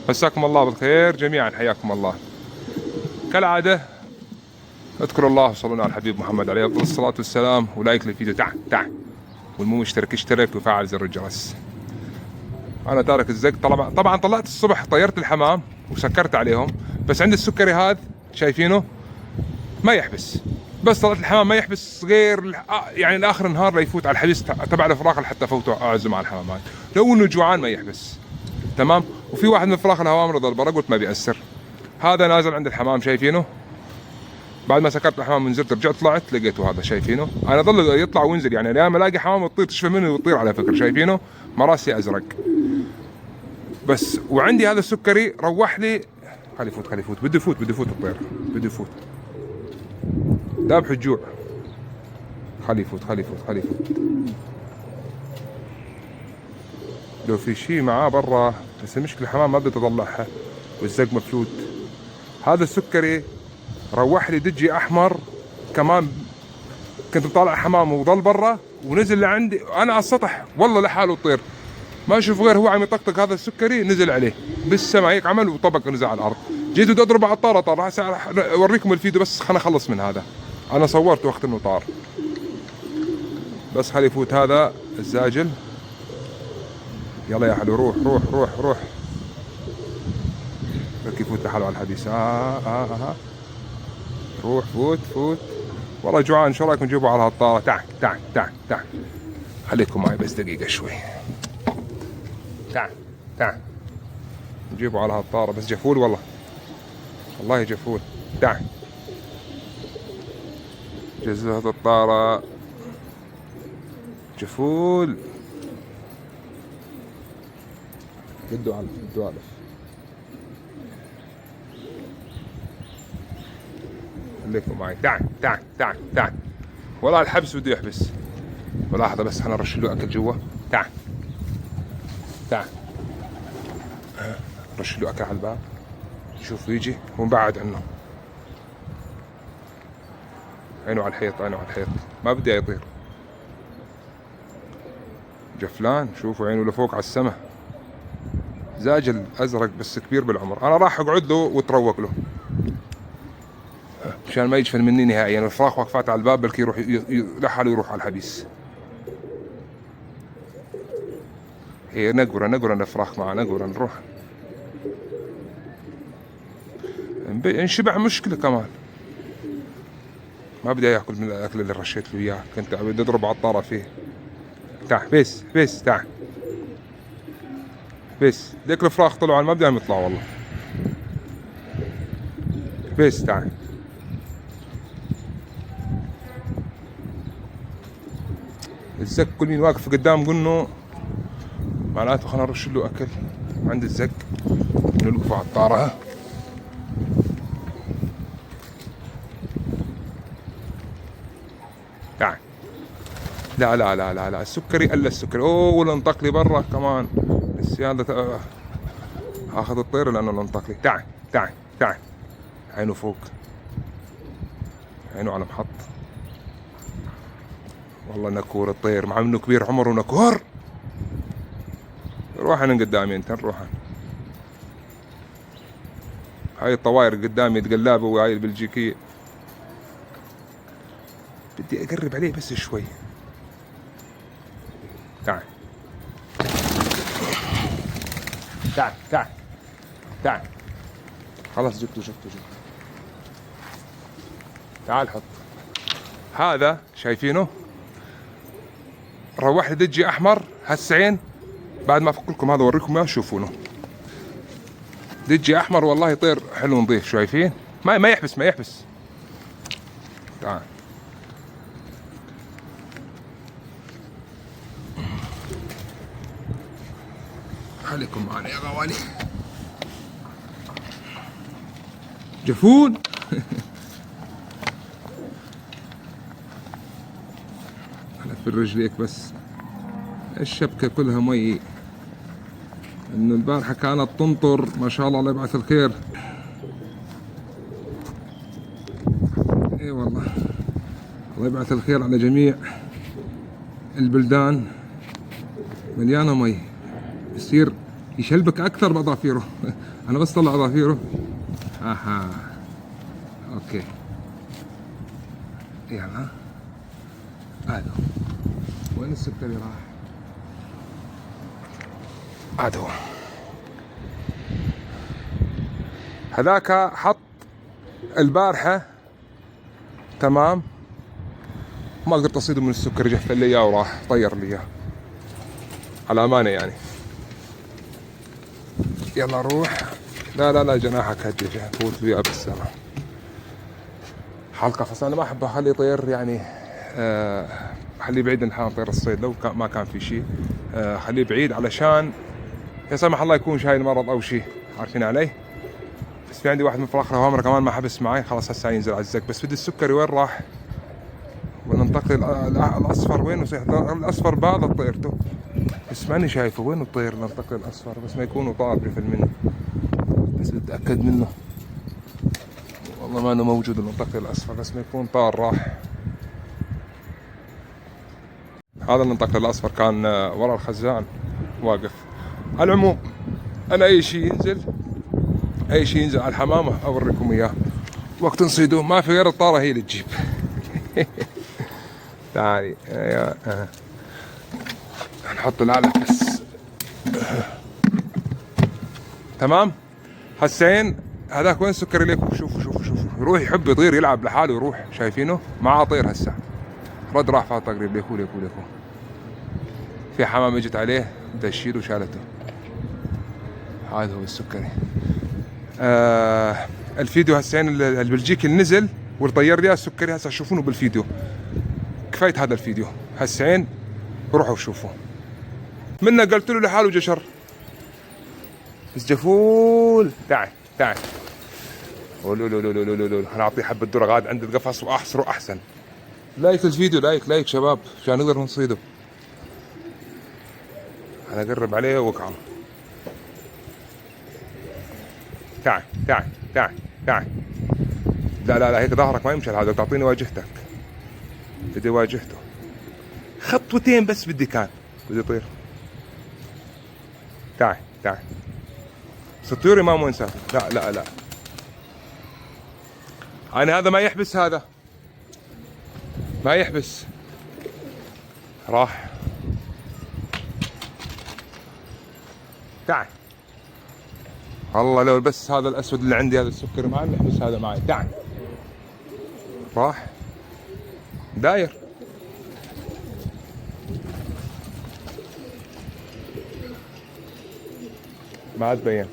مساكم الله بالخير جميعا، حياكم الله. كالعادة اذكروا الله وصلوا على الحبيب محمد عليه افضل الصلاة والسلام، ولايك للفيديو تعال والمو مشترك اشترك وفعل زر الجرس. انا تارك الزق. طبعا طلعت الصبح طيرت الحمام وسكرت عليهم، بس عند السكري هذا شايفينه ما يحبس. بس طلعت الحمام ما يحبس غير يعني لاخر النهار ليفوت على الحبيس تبع الفراخ لحتى فوتوا اعزم على الحمامات. لو انه جوعان ما يحبس تمام. وفي واحد من الفراخ الهوامر ضل برا قلت ما بيأثر. هذا نازل عند الحمام شايفينه. بعد ما سكرت الحمام ونزلت رجعت طلعت لقيته هذا شايفينه. انا ضل يطلع وينزل يعني لما الاقي حمام تطير تشفى منه وتطير على فكره شايفينه مراسي ازرق. بس وعندي هذا السكري روح لي. خلي يفوت بده يفوت الطير بده يفوت ذابح الجوع. خلي يفوت لو في شيء معاه برا. بس المشكله الحمام ما بدي اطلعها والزق مفلوت. هذا السكري روح لي دجي احمر كمان. كنت مطالع حمام وضل برا ونزل لعندي انا على السطح والله لحاله الطير ما اشوف غير هو عم يطقطق. هذا السكري نزل عليه بالسماء هيك عمل وطبق نزل على الارض. جيت بدي اضربه على الطاره طار. هسه اوريكم الفيديو بس خلينا اخلص من هذا. انا صورت وقت انه طار. بس خلي يفوت هذا الزاجل. يلا يا حلو روح هيك يفوت لحاله على الحبيس. روح فوت والله جوعان. شو رايكم نجيبه على هالطاره؟ تعال خليكم معي بس دقيقه شوي. تعال نجيبه على هالطاره. بس جفول والله جفول. تعال جزء الطاره جفول. بده ألف خليكم معي. تعال والله الحبس بده يحبس. ولحظة بس خلينا نرش له أكل جوا. تعال رش له أكل على الباب. شوف يجي ونبعد عنه. عينه على الحيط ما بدي يطير. جفلان شوفوا عينه لفوق على السما. زاجل أزرق بس كبير بالعمر. أنا راح أقعد له وتروق له مشان ما يجفل مني نهائيا. يعني الفراخ واقفات على الباب بلكي يروح لحاله يروح على الحبيس. هي نقرة الفراخ معه نقرة نروح انشبع مشكلة كمان. ما بدي ياكل من الاكل اللي رشيت له اياه. كنت بدي اضرب على الطارة فيه. تعال بس تعال بس. ديك الفراخ طلعوا ما بدهم يطلعوا والله. بس تعال الزق كل مين واقف قدام قلنا معناته خلينا نرش له اكل عند الزق نوقفه على الطارة. تعال لا السكري الا السكري. اوه ولا انطق لي برا كمان. بس هذا اخذ الطير لانه انطق لي. تعال عينه فوق عينه على محط. والله نكور الطير مع انه كبير عمره نكور. روحن من قدامي انت روحن. هاي الطواير قدامي تقلابه وهاي البلجيكية. بدي اقرب عليه بس شوي. تعال خلاص جبته. تعال حط. هذا شايفينه روح لي دجي احمر هالسعين. بعد ما افك لكم هذا اوريكم اياه شوفونه. دجي احمر والله يطير حلو نظيف. شايفين ما يحبس. تعال خليكم معنا يا غوالي. جفون في رجليك بس. الشبكة كلها مي. انه البارحة كانت تنطر ما شاء الله الله يبعث الخير. اي والله الله يبعث الخير على جميع البلدان. مليانة مي. يصير يشلبك اكثر باظافيره. انا بس طلع اظافيره. اها اوكي يلا. هذا وين السكري راح؟ هذا هو. هذاك حط البارحة تمام، ما قدرت اصيده من السكر، جف لي اياه وراح طير لي اياه على امانة يعني. يلا روح. لا لا لا جناحك هدي فوت وياه بالسلامة. حلقة فصل انا ما احب اخليه يطير يعني، خليه بعيد عن حال طير الصيد لو ما كان في شيء، خليه بعيد علشان لا سمح الله يكون شايل مرض او شيء، عارفين علي. بس في عندي واحد من فراخ الهوامرة كمان ما حبس معي، خلاص هسه ينزل على الزق. بس بدي السكري وين راح؟ وننتقل الاصفر وين يصيح؟ الاصفر بعض طيرته بس ماني شايفه وين الطير. ننتقل الاصفر بس ما يكونوا طار بفل منه، بس اتاكد منه والله ما انه موجود. ننتقل الاصفر بس ما يكون طار راح. هذا الننتقل الاصفر كان ورا الخزان واقف. على العموم انا اي شيء ينزل على الحمامه اوريكم اياه وقت نصيده، ما في غير الطاره هي اللي تجيب. تعالي نحط العلف بس. تمام. حسين هذاك وين السكري ليكم؟ شوفوا يروح يحب يطير يلعب لحاله يروح، شايفينه معاه طير هسه رد راح فات تقريب. ليكو في حمام اجت عليه دشيله وشالته. هذا هو السكري. الفيديو هسين البلجيكي اللي نزل والطير لي السكري هسه تشوفونه بالفيديو. كفايه هذا الفيديو هسين، روحوا شوفوا. منا قلت له لحاله جشر بس جفول. تعال انا اعطيه حبه ذره قاعد عند القفص واحصره احسن. لايك الفيديو، لايك شباب عشان نقدر نصيده. انا اقرب عليه واقعه. تعال. لا هيك ظهرك ما يمشي هذا، تعطيني واجهتك. بدي واجهته خطوتين بس بدي يطير. تعال سطيوري ما مو انسان. لا انا هذا ما يحبس، هذا ما يحبس راح. تعال والله لو بس هذا الاسود اللي عندي هذا السكري معي يحبس هذا معي. تعال راح داير. ما عاد بين.